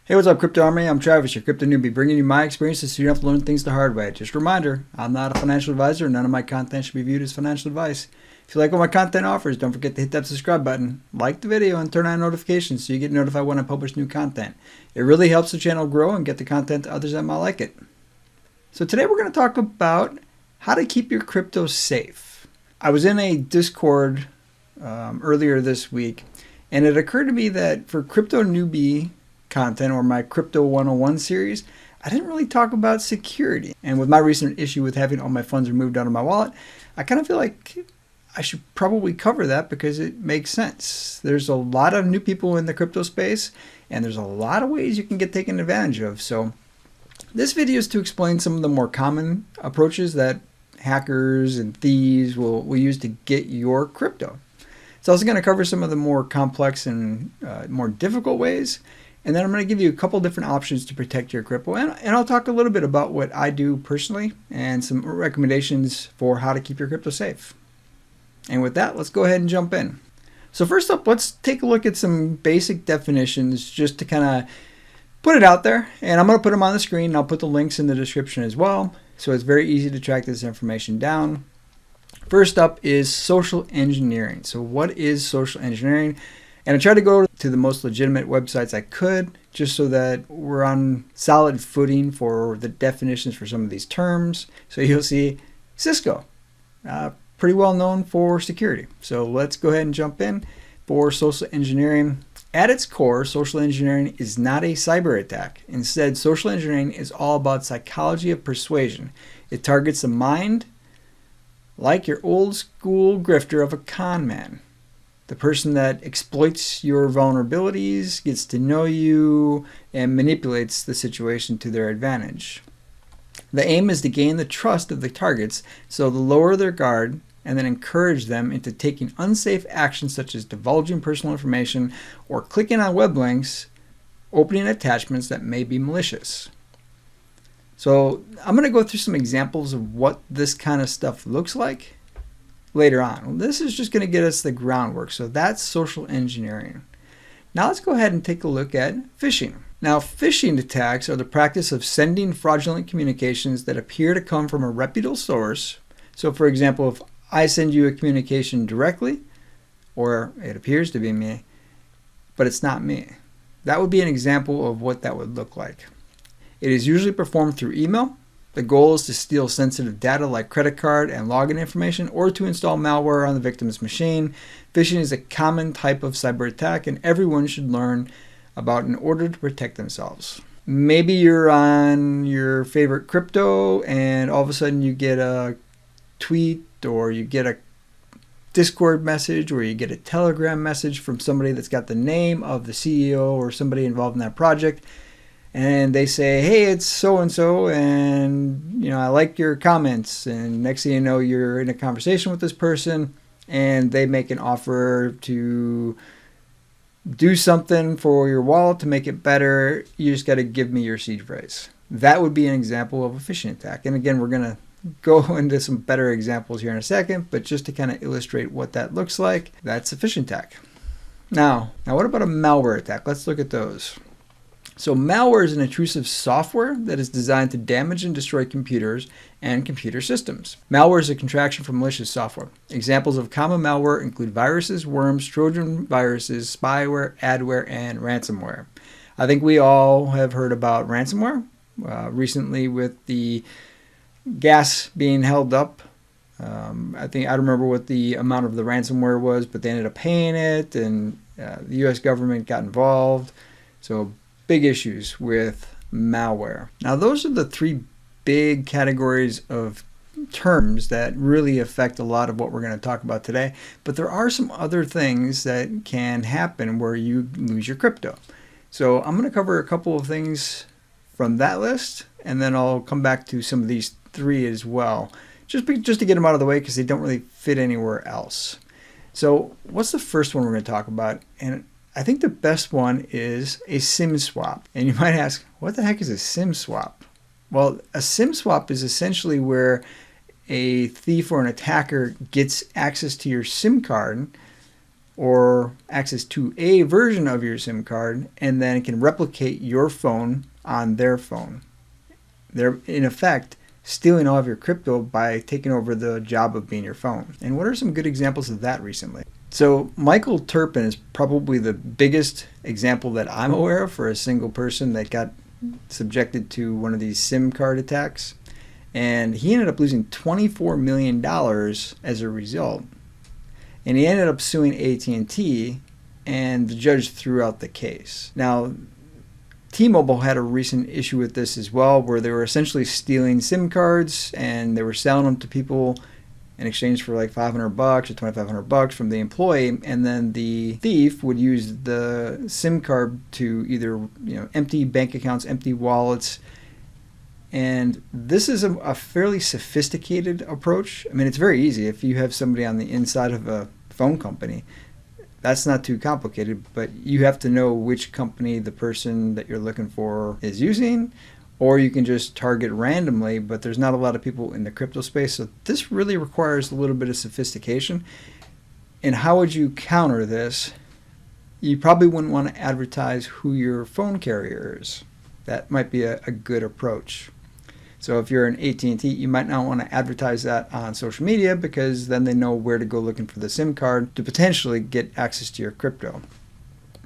Hey, what's up, Crypto Army? I'm Travis, your crypto newbie, bringing you my experiences so you don't have to learn things the hard way. Just a reminder, I'm not a financial advisor. None of my content should be viewed as financial advice. If you like what my content offers, don't forget to hit that subscribe button, like the video, and turn on notifications so you get notified when I publish new content. It really helps the channel grow and get the content to others that might like it. So today we're going to talk about how to keep your crypto safe. I was in a Discord earlier this week, and it occurred to me that for crypto newbie content or my Crypto 101 series, I didn't really talk about security. And with my recent issue with having all my funds removed out of my wallet, I kind of feel like I should probably cover that because it makes sense. There's a lot of new people in the crypto space, and there's a lot of ways you can get taken advantage of. So this video is to explain some of the more common approaches that hackers and thieves will use to get your crypto. It's also going to cover some of the more complex and more difficult ways. And then I'm going to give you a couple different options to protect your crypto. And I'll talk a little bit about what I do personally and some recommendations for how to keep your crypto safe. And with that, let's go ahead and jump in. So first up, let's take a look at some basic definitions just to kind of put it out there. And I'm going to put them on the screen. And I'll put the links in the description as well. So it's very easy to track this information down. First up is social engineering. So what is social engineering? And I tried to go to the most legitimate websites I could, just so that we're on solid footing for the definitions for some of these terms. So you'll see Cisco, pretty well known for security. So let's go ahead and jump in for social engineering. At its core, social engineering is not a cyber attack. Instead, social engineering is all about psychology of persuasion. It targets the mind like your old school grifter of a con man. The person that exploits your vulnerabilities, gets to know you, and manipulates the situation to their advantage. The aim is to gain the trust of the targets, so to lower their guard and then encourage them into taking unsafe actions such as divulging personal information or clicking on web links, opening attachments that may be malicious. So I'm going to go through some examples of what this kind of stuff looks like later on. Well, this is just going to get us the groundwork. So that's social engineering. Now let's go ahead and take a look at phishing. Now, phishing attacks are the practice of sending fraudulent communications that appear to come from a reputable source. So for example, if I send you a communication directly, or it appears to be me, but it's not me, that would be an example of what that would look like. It is usually performed through email. The goal is to steal sensitive data like credit card and login information or to install malware on the victim's machine. Phishing is a common type of cyber attack and everyone should learn about in order to protect themselves. Maybe you're on your favorite crypto and all of a sudden you get a tweet or you get a Discord message or you get a Telegram message from somebody that's got the name of the CEO or somebody involved in that project. And they say, hey, it's so-and-so, and I like your comments. And next thing you know, you're in a conversation with this person, and they make an offer to do something for your wallet to make it better. You just got to give me your seed phrase. That would be an example of a phishing attack. And again, we're going to go into some better examples here in a second, but just to kind of illustrate what that looks like, that's a phishing attack. Now what about a malware attack? Let's look at those. So malware is an intrusive software that is designed to damage and destroy computers and computer systems. Malware is a contraction from malicious software. Examples of common malware include viruses, worms, Trojan viruses, spyware, adware, and ransomware. I think we all have heard about ransomware recently with the gas being held up. I don't remember what the amount of the ransomware was, but they ended up paying it, and the U.S. government got involved. So big issues with malware. Now those are the three big categories of terms that really affect a lot of what we're going to talk about today. But there are some other things that can happen where you lose your crypto. So I'm going to cover a couple of things from that list, and then I'll come back to some of these three as well, just to get them out of the way because they don't really fit anywhere else. So what's the first one we're going to talk about? And I think the best one is a SIM swap. And you might ask, what the heck is a SIM swap? Well, a SIM swap is essentially where a thief or an attacker gets access to your SIM card or access to a version of your SIM card, and then can replicate your phone on their phone. They're, in effect, stealing all of your crypto by taking over the job of being your phone. And what are some good examples of that recently? So Michael Turpin is probably the biggest example that I'm aware of for a single person that got subjected to one of these SIM card attacks. And he ended up losing $24 million as a result. And he ended up suing AT&T, and the judge threw out the case. Now, T-Mobile had a recent issue with this as well, where they were essentially stealing SIM cards and they were selling them to people in exchange for like $500 or $2,500 from the employee, and then the thief would use the SIM card to either empty bank accounts, empty wallets. And this is a fairly sophisticated approach. I mean, it's very easy if you have somebody on the inside of a phone company. That's not too complicated, but you have to know which company the person that you're looking for is using, or you can just target randomly, but there's not a lot of people in the crypto space, so this really requires a little bit of sophistication. And how would you counter this? You probably wouldn't want to advertise who your phone carrier is. That might be a good approach. So if you're an AT&T, you might not want to advertise that on social media, because then they know where to go looking for the SIM card to potentially get access to your crypto.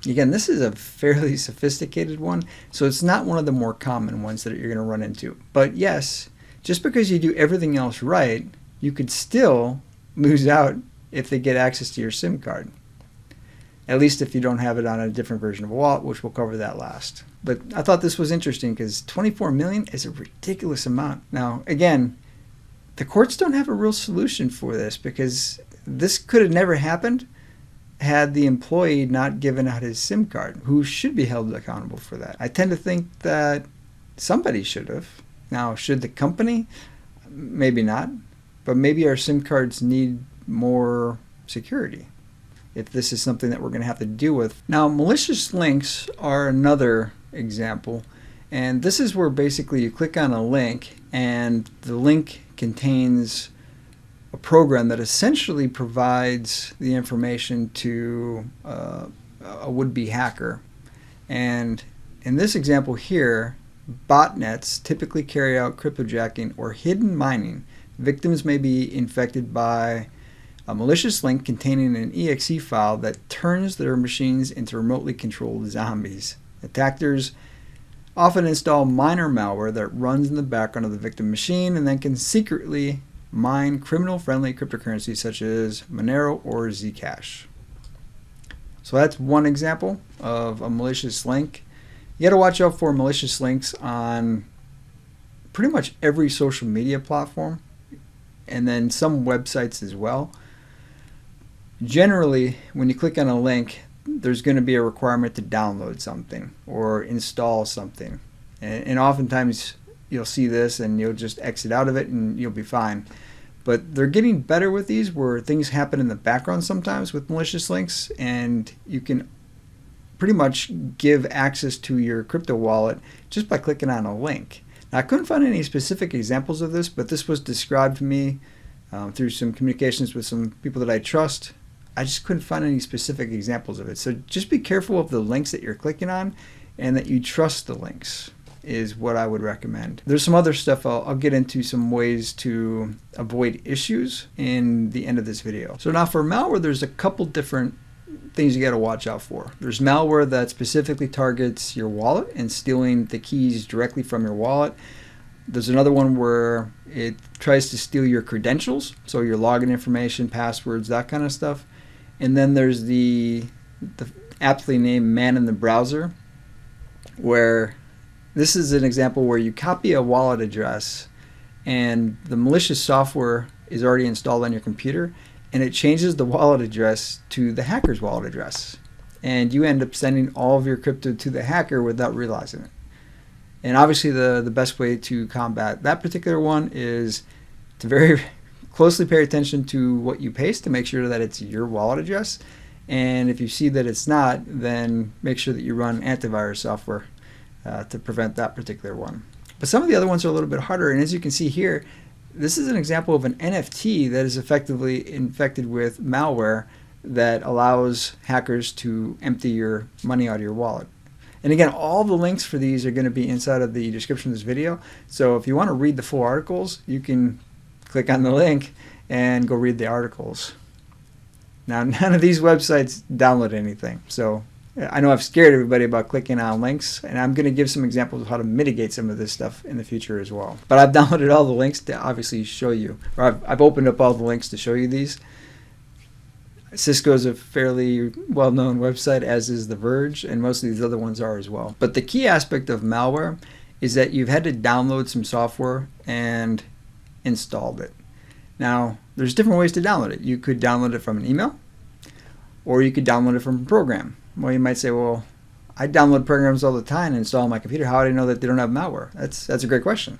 Again, this is a fairly sophisticated one, so it's not one of the more common ones that you're going to run into. But yes, just because you do everything else right, you could still lose out if they get access to your SIM card. At least if you don't have it on a different version of a wallet, which we'll cover that last. But I thought this was interesting because $24 million is a ridiculous amount. Now, again, the courts don't have a real solution for this, because this could have never happened had the employee not given out his SIM card. Who should be held accountable for that? I tend to think that somebody should have. Now, should the company? Maybe not. But maybe our SIM cards need more security, if this is something that we're going to have to deal with. Now, malicious links are another example, and this is where basically you click on a link, and the link contains a program that essentially provides the information to a would-be hacker. And in this example here, botnets typically carry out cryptojacking or hidden mining. Victims may be infected by a malicious link containing an exe file that turns their machines into remotely controlled zombies. Attackers often install miner malware that runs in the background of the victim machine and then can secretly mine criminal-friendly cryptocurrencies such as Monero or Zcash. So that's one example of a malicious link. You got to watch out for malicious links on pretty much every social media platform, and then some websites as well. Generally, when you click on a link, there's going to be a requirement to download something or install something. And oftentimes you'll see this and you'll just exit out of it and you'll be fine. But they're getting better with these, where things happen in the background sometimes with malicious links, and you can pretty much give access to your crypto wallet just by clicking on a link. Now, I couldn't find any specific examples of this, but this was described to me through some communications with some people that I trust. I just couldn't find any specific examples of it. So just be careful of the links that you're clicking on, and that you trust the links is what I would recommend. There's some other stuff I'll get into, some ways to avoid issues in the end of this video. So now for malware, there's a couple different things you got to watch out for. There's malware that specifically targets your wallet and stealing the keys directly from your wallet. There's another one where it tries to steal your credentials, so your login information, passwords, that kind of stuff. And then there's the aptly named man in the browser, where this is an example where you copy a wallet address and the malicious software is already installed on your computer, and it changes the wallet address to the hacker's wallet address. And you end up sending all of your crypto to the hacker without realizing it. And obviously the best way to combat that particular one is to very closely pay attention to what you paste to make sure that it's your wallet address. And if you see that it's not, then make sure that you run antivirus software to prevent that particular one. But some of the other ones are a little bit harder. And as you can see here, this is an example of an NFT that is effectively infected with malware that allows hackers to empty your money out of your wallet. And again, all the links for these are going to be inside of the description of this video. So if you want to read the full articles, you can click on the link and go read the articles. Now, none of these websites download anything. So I know I've scared everybody about clicking on links, and I'm going to give some examples of how to mitigate some of this stuff in the future as well. But I've downloaded all the links to obviously show you, or I've opened up all the links to show you these. Cisco is a fairly well-known website, as is The Verge, and most of these other ones are as well. But the key aspect of malware is that you've had to download some software and installed it. Now, there's different ways to download it. You could download it from an email, or you could download it from a program. Well, you might say, well, I download programs all the time and install on my computer. How do I know that they don't have malware? That's a great question.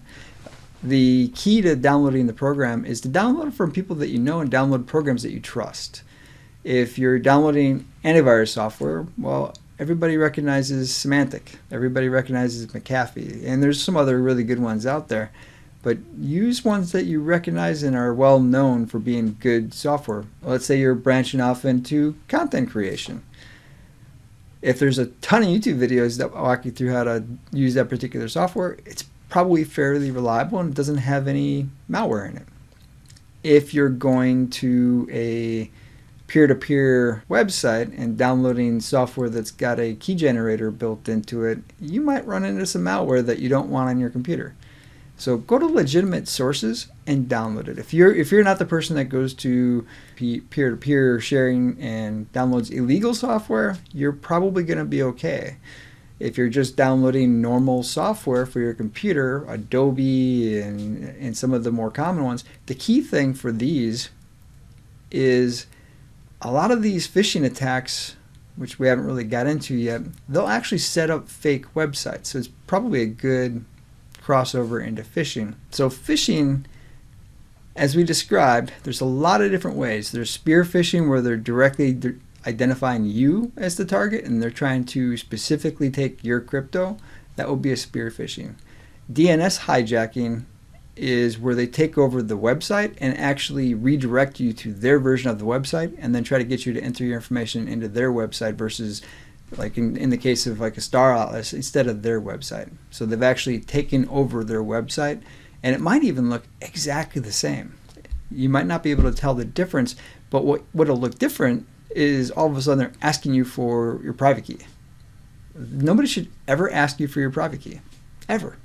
The key to downloading the program is to download it from people that you know and download programs that you trust. If you're downloading antivirus software, well, everybody recognizes Symantec. Everybody recognizes McAfee. And there's some other really good ones out there. But use ones that you recognize and are well known for being good software. Let's say you're branching off into content creation. If there's a ton of YouTube videos that walk you through how to use that particular software, it's probably fairly reliable and doesn't have any malware in it. If you're going to a peer-to-peer website and downloading software that's got a key generator built into it, you might run into some malware that you don't want on your computer. So go to legitimate sources and download it. If you're not the person that goes to peer-to-peer sharing and downloads illegal software, you're probably going to be okay. If you're just downloading normal software for your computer, Adobe and some of the more common ones, the key thing for these is a lot of these phishing attacks, which we haven't really got into yet, they'll actually set up fake websites. So it's probably a good crossover into phishing. So phishing, as we described, there's a lot of different ways. There's spear phishing, where they're directly identifying you as the target and they're trying to specifically take your crypto. That would be a spear phishing. DNS hijacking is where they take over the website and actually redirect you to their version of the website and then try to get you to enter your information into their website versus, like in the case of like a Star Atlas, instead of their website. So they've actually taken over their website, and it might even look exactly the same. You might not be able to tell the difference, but what'll look different is all of a sudden they're asking you for your private key. Nobody should ever ask you for your private key, ever.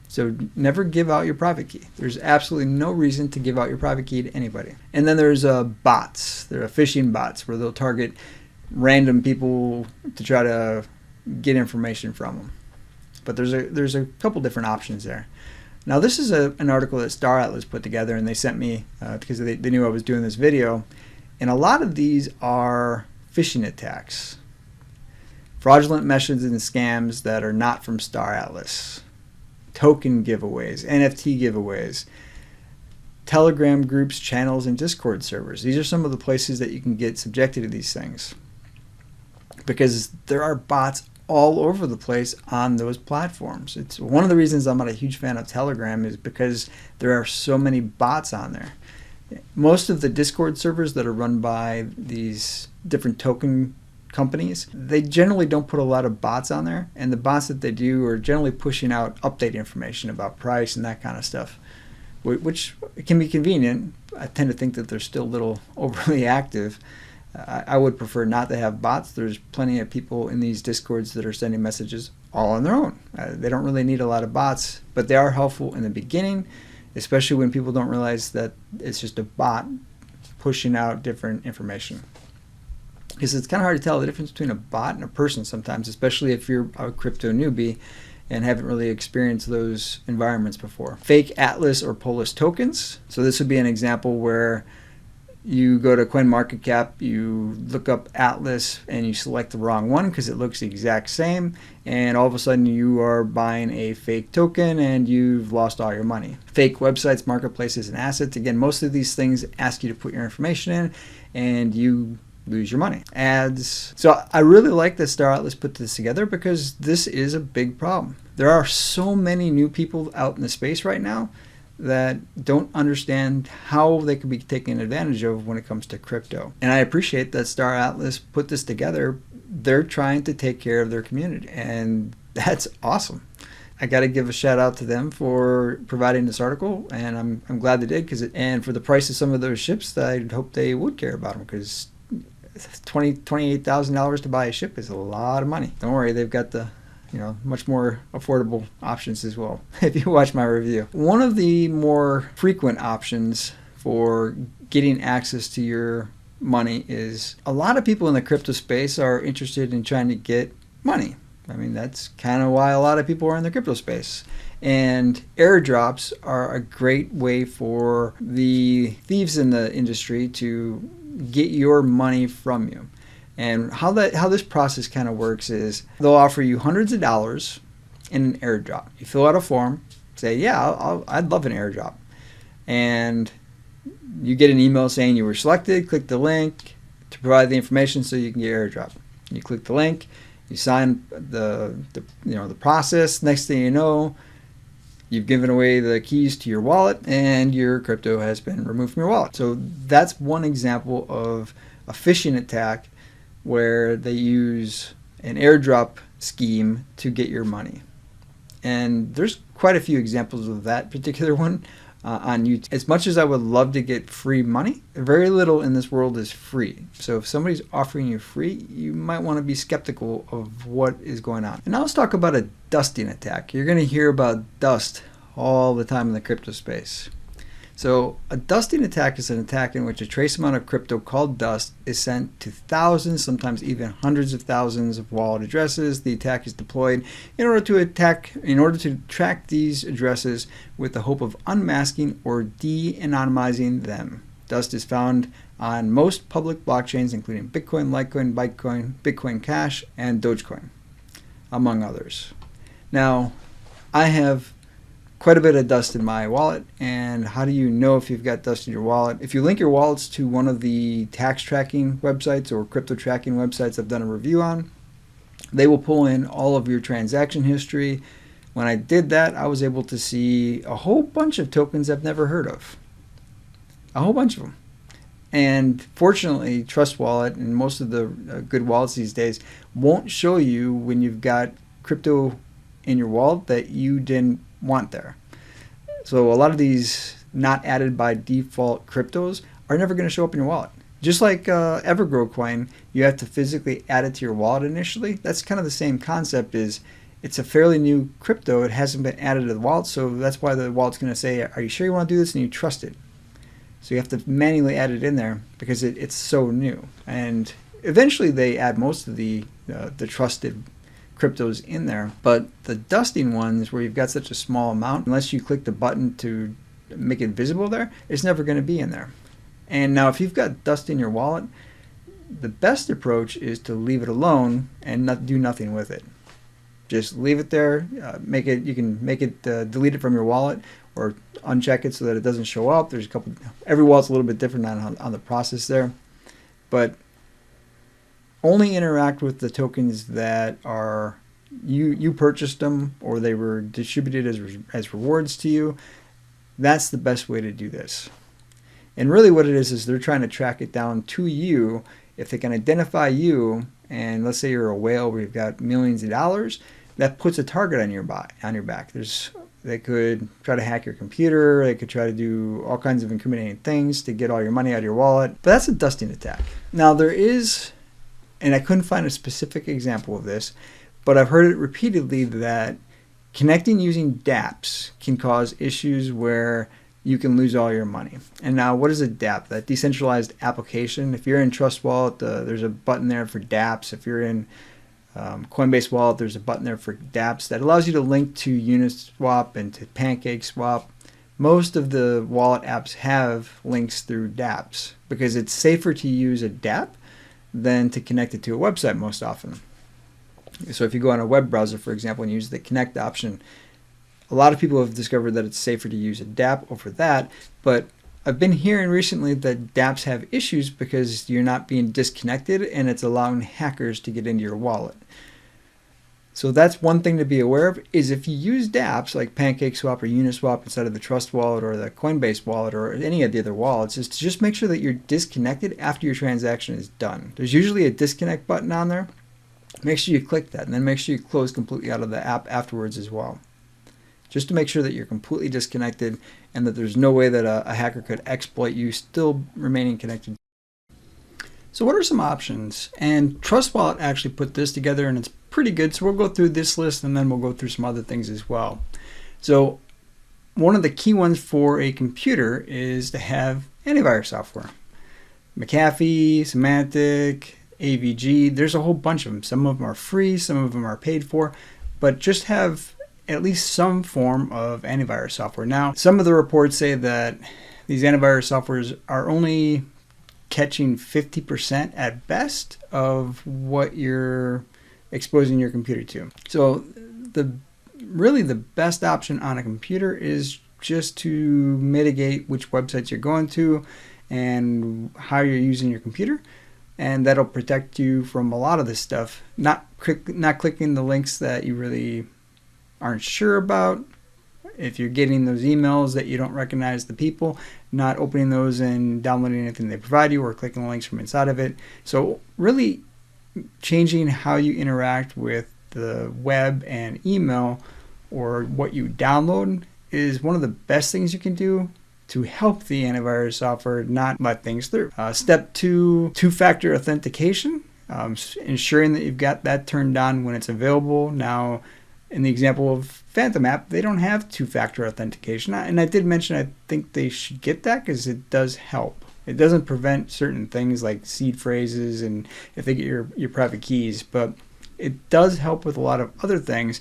So never give out your private key. There's absolutely no reason to give out your private key to anybody. And then there's bots. There are phishing bots where they'll target random people to try to get information from them. But there's a couple different options there. Now this is an article that Star Atlas put together, and they sent me because they knew I was doing this video. And a lot of these are phishing attacks. Fraudulent messages and scams that are not from Star Atlas. Token giveaways, NFT giveaways, Telegram groups, channels, and Discord servers. These are some of the places that you can get subjected to these things, because there are bots all over the place on those platforms. It's one of the reasons I'm not a huge fan of Telegram, is because there are so many bots on there. Most of the Discord servers that are run by these different token companies, they generally don't put a lot of bots on there, and the bots that they do are generally pushing out update information about price and that kind of stuff, which can be convenient. I tend to think that they're still a little overly active. I would prefer not to have bots. There's plenty of people in these Discords that are sending messages all on their own. They don't really need a lot of bots, but they are helpful in the beginning, especially when people don't realize that it's just a bot pushing out different information. Because it's kind of hard to tell the difference between a bot and a person sometimes, especially if you're a crypto newbie and haven't really experienced those environments before. Fake Atlas or Polis tokens. So this would be an example where you go to CoinMarketCap, you look up Atlas, and you select the wrong one because it looks the exact same, and all of a sudden you are buying a fake token and you've lost all your money. Fake websites, marketplaces, and assets. Again, most of these things ask you to put your information in, and you lose your money. Ads. So I really like that Star Atlas put this together, because this is a big problem. There are so many new people out in the space right now that don't understand how they could be taken advantage of when it comes to crypto. And I appreciate that Star Atlas put this together. They're trying to take care of their community, and that's awesome. I got to give a shout out to them for providing this article, and I'm glad they did, and for the price of some of those ships, I'd hope they would care about them, because $28,000 to buy a ship is a lot of money. Don't worry, they've got the much more affordable options as well, if you watch my review. One of the more frequent options for getting access to your money is, a lot of people in the crypto space are interested in trying to get money. I mean, that's kind of why a lot of people are in the crypto space. And airdrops are a great way for the thieves in the industry to get your money from you. And how this process kind of works is, they'll offer you hundreds of dollars in an airdrop. You fill out a form, say, yeah, I'd love an airdrop. And you get an email saying you were selected. Click the link to provide the information so you can get airdrop. You click the link, you sign the process. Next thing you know, you've given away the keys to your wallet, and your crypto has been removed from your wallet. So that's one example of a phishing attack where they use an airdrop scheme to get your money. And there's quite a few examples of that particular one on YouTube. As much as I would love to get free money, very little in this world is free. So if somebody's offering you free, you might want to be skeptical of what is going on. And now let's talk about a dusting attack. You're going to hear about dust all the time in the crypto space. So a dusting attack is an attack in which a trace amount of crypto called dust is sent to thousands, sometimes even hundreds of thousands of wallet addresses. The attack is deployed in order to track these addresses with the hope of unmasking or de-anonymizing them. Dust is found on most public blockchains, including Bitcoin, Litecoin, Bitcoin, Bitcoin Cash, and Dogecoin, among others. Now, I have quite a bit of dust in my wallet. And how do you know if you've got dust in your wallet? If you link your wallets to one of the tax tracking websites or crypto tracking websites I've done a review on, they will pull in all of your transaction history. When I did that, I was able to see a whole bunch of tokens I've never heard of. A whole bunch of them. And fortunately, Trust Wallet and most of the good wallets these days won't show you when you've got crypto in your wallet that you didn't want there. So a lot of these not added by default cryptos are never going to show up in your wallet. Just like Evergrow coin, you have to physically add it to your wallet initially. That's kind of the same concept. Is it's a fairly new crypto. It hasn't been added to the wallet, so that's why the wallet's going to say, are you sure you want to do this, and you trust it. So you have to manually add it in there because it's so new. And eventually they add most of the trusted cryptos in there, but the dusting ones where you've got such a small amount, unless you click the button to make it visible there, it's never going to be in there. And now if you've got dust in your wallet, the best approach is to leave it alone and not do nothing with it. Just leave it there. You can make it delete it from your wallet or uncheck it so that it doesn't show up. There's every wallet's a little bit different on the process there, but only interact with the tokens that are you purchased them or they were distributed as rewards to you. That's the best way to do this. And really what it is they're trying to track it down to you. If they can identify you, and let's say you're a whale where you've got millions of dollars, that puts a target on your back. They could try to hack your computer. They could try to do all kinds of incriminating things to get all your money out of your wallet. But that's a dusting attack. Now there is, and I couldn't find a specific example of this, but I've heard it repeatedly that connecting using dApps can cause issues where you can lose all your money. And now what is a Dapp? That decentralized application. If you're in Trust Wallet, there's a button there for dApps. If you're in Coinbase Wallet, there's a button there for dApps that allows you to link to Uniswap and to PancakeSwap. Most of the wallet apps have links through dApps because it's safer to use a Dapp than to connect it to a website most often. So if you go on a web browser, for example, and use the connect option, a lot of people have discovered that it's safer to use a Dapp over that. But I've been hearing recently that dApps have issues because you're not being disconnected and it's allowing hackers to get into your wallet. So that's one thing to be aware of, is if you use dApps like PancakeSwap or Uniswap instead of the Trust Wallet or the Coinbase wallet or any of the other wallets, is to just make sure that you're disconnected after your transaction is done. There's usually a disconnect button on there. Make sure you click that, and then make sure you close completely out of the app afterwards as well, just to make sure that you're completely disconnected and that there's no way that a hacker could exploit you still remaining connected. So what are some options? And Trust Wallet actually put this together, and it's pretty good. So we'll go through this list and then we'll go through some other things as well. So one of the key ones for a computer is to have antivirus software. McAfee, Symantec, AVG, there's a whole bunch of them. Some of them are free, some of them are paid for, but just have at least some form of antivirus software. Now, some of the reports say that these antivirus softwares are only catching 50% at best of what you're exposing your computer to. So really the best option on a computer is just to mitigate which websites you're going to and how you're using your computer, and that'll protect you from a lot of this stuff. Not clicking the links that you really aren't sure about. If you're getting those emails that you don't recognize the people, not opening those and downloading anything they provide you or clicking the links from inside of it. So really changing how you interact with the web and email, or what you download, is one of the best things you can do to help the antivirus software not let things through. Step 2, two-factor authentication, ensuring that you've got that turned on when it's available. Now, in the example of Phantom app, they don't have two-factor authentication. And I did mention I think they should get that because it does help. It doesn't prevent certain things like seed phrases and if they get your private keys, but it does help with a lot of other things.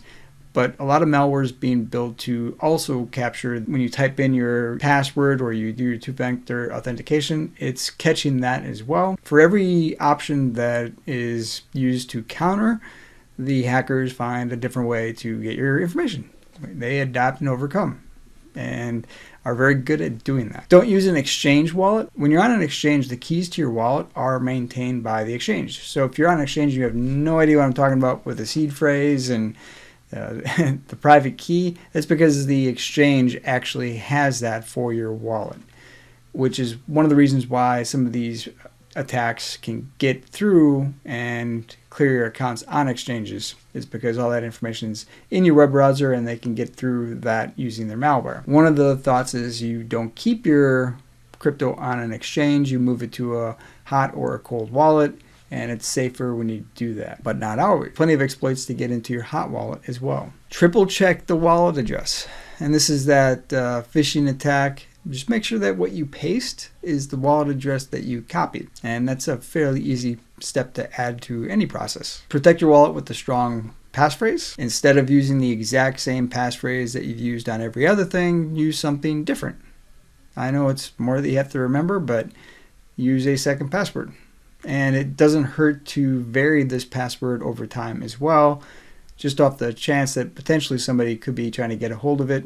But a lot of malware is being built to also capture when you type in your password or you do your two-factor authentication, it's catching that as well. For every option that is used to counter, the hackers find a different way to get your information. They adapt and overcome and are very good at doing that. Don't use an exchange wallet. When you're on an exchange, the keys to your wallet are maintained by the exchange. So if you're on an exchange, you have no idea what I'm talking about with the seed phrase and the private key, that's because the exchange actually has that for your wallet, which is one of the reasons why some of these attacks can get through and clear your accounts on exchanges, is because all that information is in your web browser and they can get through that using their malware. One of the thoughts is you don't keep your crypto on an exchange, you move it to a hot or a cold wallet, and it's safer when you do that, but not always. Plenty of exploits to get into your hot wallet as well. Triple check the wallet address. And this is that phishing attack. Just make sure that what you paste is the wallet address that you copied. And that's a fairly easy step to add to any process. Protect your wallet with a strong passphrase. Instead of using the exact same passphrase that you've used on every other thing, use something different. I know it's more that you have to remember, but use a second password. And it doesn't hurt to vary this password over time as well, just off the chance that potentially somebody could be trying to get a hold of it.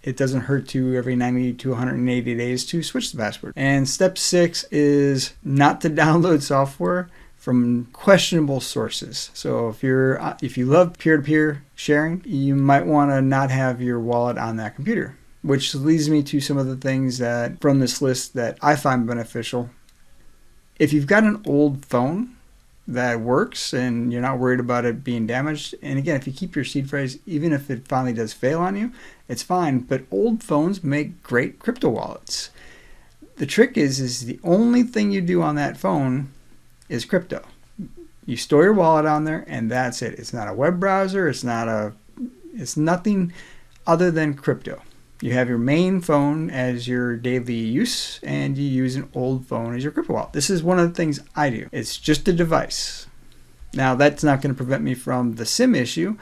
It doesn't hurt to every 90 to 180 days to switch the password. And step 6 is not to download software from questionable sources. So if you love peer-to-peer sharing, you might want to not have your wallet on that computer, which leads me to some of the things that from this list that I find beneficial. If you've got an old phone that works and you're not worried about it being damaged, and again, if you keep your seed phrase, even if it finally does fail on you, it's fine, but old phones make great crypto wallets. The trick is the only thing you do on that phone is crypto. You store your wallet on there and that's it. It's not a web browser, it's nothing other than crypto. You have your main phone as your daily use, and you use an old phone as your crypto wallet. This is one of the things I do. It's just a device. Now, that's not going to prevent me from the SIM issue,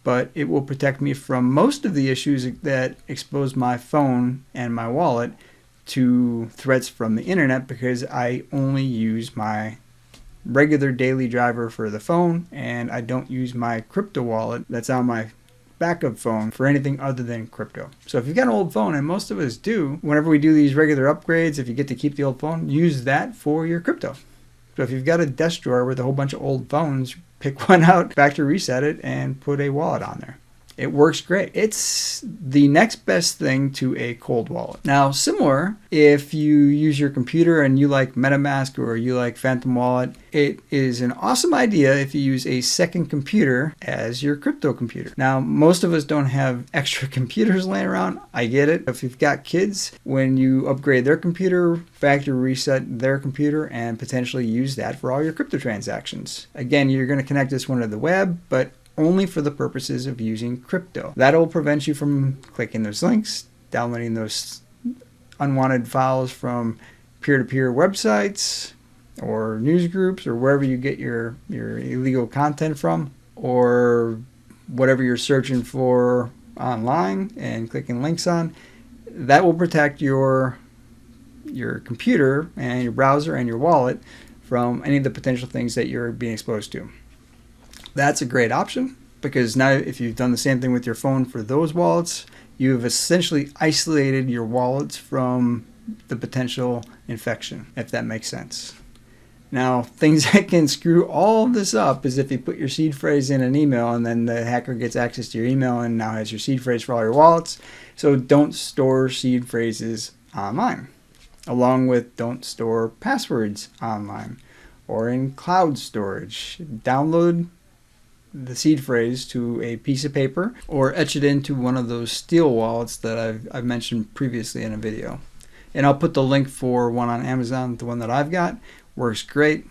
but it will protect me from most of the issues that expose my phone and my wallet to threats from the internet, because I only use my regular daily driver for the phone, and I don't use my crypto wallet that's on my backup phone for anything other than crypto. So if you've got an old phone, and most of us do, whenever we do these regular upgrades, if you get to keep the old phone, use that for your crypto. So if you've got a desk drawer with a whole bunch of old phones, pick one out, factory reset it, and put a wallet on there. It works great. It's the next best thing to a cold wallet. Now, similar, if you use your computer and you like MetaMask or you like Phantom Wallet, it is an awesome idea if you use a second computer as your crypto computer. Now, most of us don't have extra computers laying around. I get it. If you've got kids, when you upgrade their computer, factory reset their computer and potentially use that for all your crypto transactions. Again, you're going to connect this one to the web, but only for the purposes of using crypto. That'll prevent you from clicking those links, downloading those unwanted files from peer-to-peer websites or news groups or wherever you get your illegal content from, or whatever you're searching for online and clicking links on. That will protect your computer and your browser and your wallet from any of the potential things that you're being exposed to. That's a great option, because now if you've done the same thing with your phone for those wallets, you've essentially isolated your wallets from the potential infection, if that makes sense. Now, things that can screw all of this up is if you put your seed phrase in an email and then the hacker gets access to your email and now has your seed phrase for all your wallets. So don't store seed phrases online, along with don't store passwords online or in cloud storage. Download the seed phrase to a piece of paper or etch it into one of those steel wallets that I've mentioned previously in a video. And I'll put the link for one on Amazon. The one that I've got works great,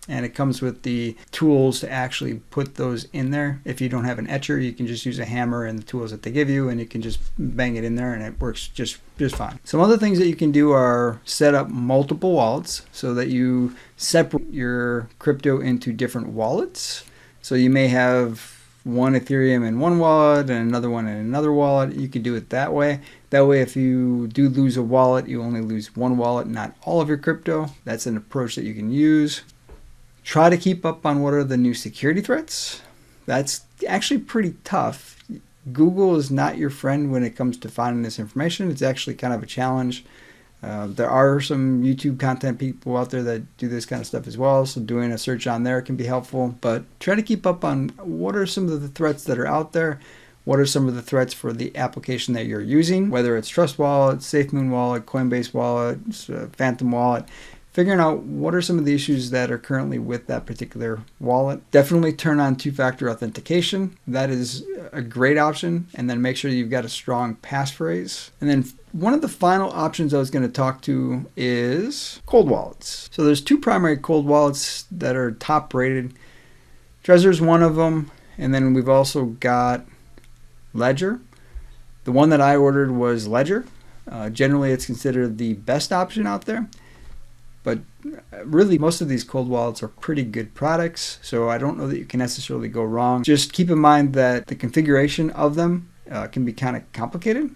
and it comes with the tools to actually put those in there. If you don't have an etcher, you can just use a hammer and the tools that they give you, and you can just bang it in there and it works just fine. Some other things that you can do are set up multiple wallets so that you separate your crypto into different wallets. So you may have one Ethereum in one wallet and another one in another wallet. You can do it that way. That way, if you do lose a wallet, you only lose one wallet, not all of your crypto. That's an approach that you can use. Try to keep up on what are the new security threats. That's actually pretty tough. Google is not your friend when it comes to finding this information. It's actually kind of a challenge. There are some YouTube content people out there that do this kind of stuff as well, so doing a search on there can be helpful. But try to keep up on what are some of the threats that are out there, what are some of the threats for the application that you're using, whether it's Trust Wallet, SafeMoon Wallet, Coinbase Wallet, Phantom Wallet. Figuring out what are some of the issues that are currently with that particular wallet. Definitely turn on two-factor authentication. That is a great option. And then make sure you've got a strong passphrase. And then one of the final options I was going to talk to is cold wallets. So there's two primary cold wallets that are top rated. Trezor's one of them. And then we've also got Ledger. The one that I ordered was Ledger. Generally, it's considered the best option out there. But really, most of these cold wallets are pretty good products, so I don't know that you can necessarily go wrong. Just keep in mind that the configuration of them can be kind of complicated.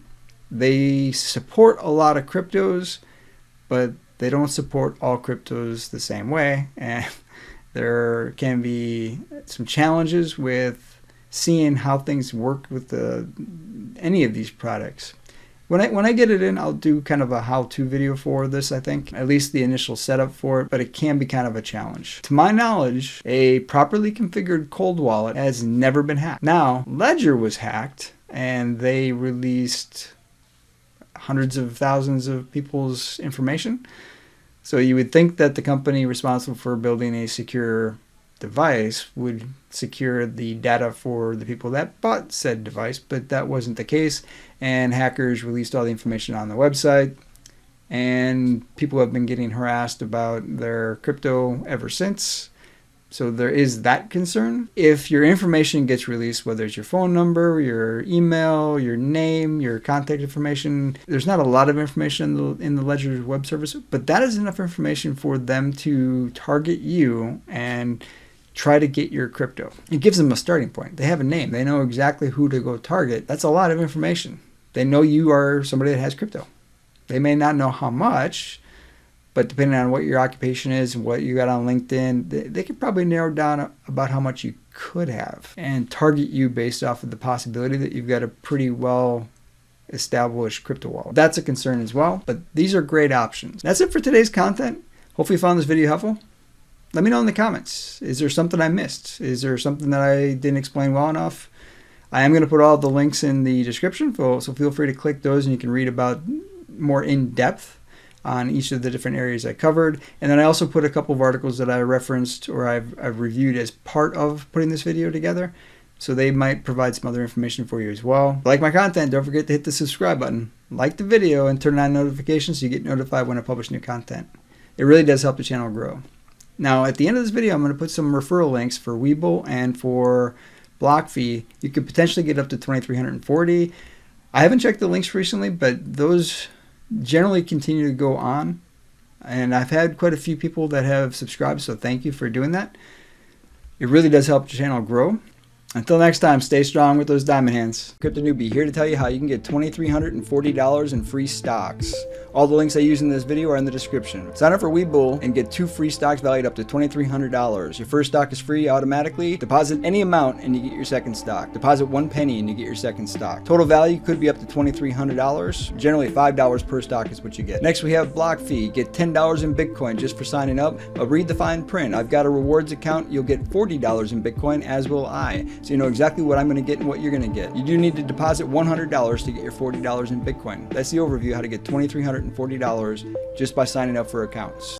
They support a lot of cryptos, but they don't support all cryptos the same way. And there can be some challenges with seeing how things work with any of these products. When I get it in, I'll do kind of a how-to video for this, I think. At least the initial setup for it, but it can be kind of a challenge. To my knowledge, a properly configured cold wallet has never been hacked. Now, Ledger was hacked, and they released hundreds of thousands of people's information. So you would think that the company responsible for building a secure device would secure the data for the people that bought said device, but that wasn't the case, and hackers released all the information on the website, and people have been getting harassed about their crypto ever since. So there is that concern. If your information gets released, whether it's your phone number, your email, your name, your contact information, there's not a lot of information in the Ledger web service, but that is enough information for them to target you and try to get your crypto. It gives them a starting point. They have a name. They know exactly who to go target. That's a lot of information. They know you are somebody that has crypto. They may not know how much, but depending on what your occupation is and what you got on LinkedIn, they could probably narrow down about how much you could have and target you based off of the possibility that you've got a pretty well established crypto wallet. That's a concern as well, but these are great options. That's it for today's content. Hopefully you found this video helpful. Let me know in the comments. Is there something I missed? Is there something that I didn't explain well enough? I am going to put all the links in the description, so feel free to click those and you can read about more in depth on each of the different areas I covered. And then I also put a couple of articles that I referenced or I've reviewed as part of putting this video together. So they might provide some other information for you as well. If you like my content, don't forget to hit the subscribe button, like the video, and turn on notifications so you get notified when I publish new content. It really does help the channel grow. Now, at the end of this video, I'm going to put some referral links for Webull and for BlockFi. You could potentially get up to 2,340. I haven't checked the links recently, but those generally continue to go on. And I've had quite a few people that have subscribed, so thank you for doing that. It really does help the channel grow. Until next time, stay strong with those diamond hands. Crypto Newbie here to tell you how you can get $2,340 in free stocks. All the links I use in this video are in the description. Sign up for Webull and get 2 free stocks valued up to $2,300. Your first stock is free automatically. Deposit any amount and you get your second stock. Deposit 1 penny and you get your second stock. Total value could be up to $2,300. Generally $5 per stock is what you get. Next we have BlockFi. Get $10 in Bitcoin just for signing up. Read the fine print. I've got a rewards account. You'll get $40 in Bitcoin, as will I. So you know exactly what I'm going to get and what you're going to get. You do need to deposit $100 to get your $40 in Bitcoin. That's the overview how to get $2,340 just by signing up for accounts.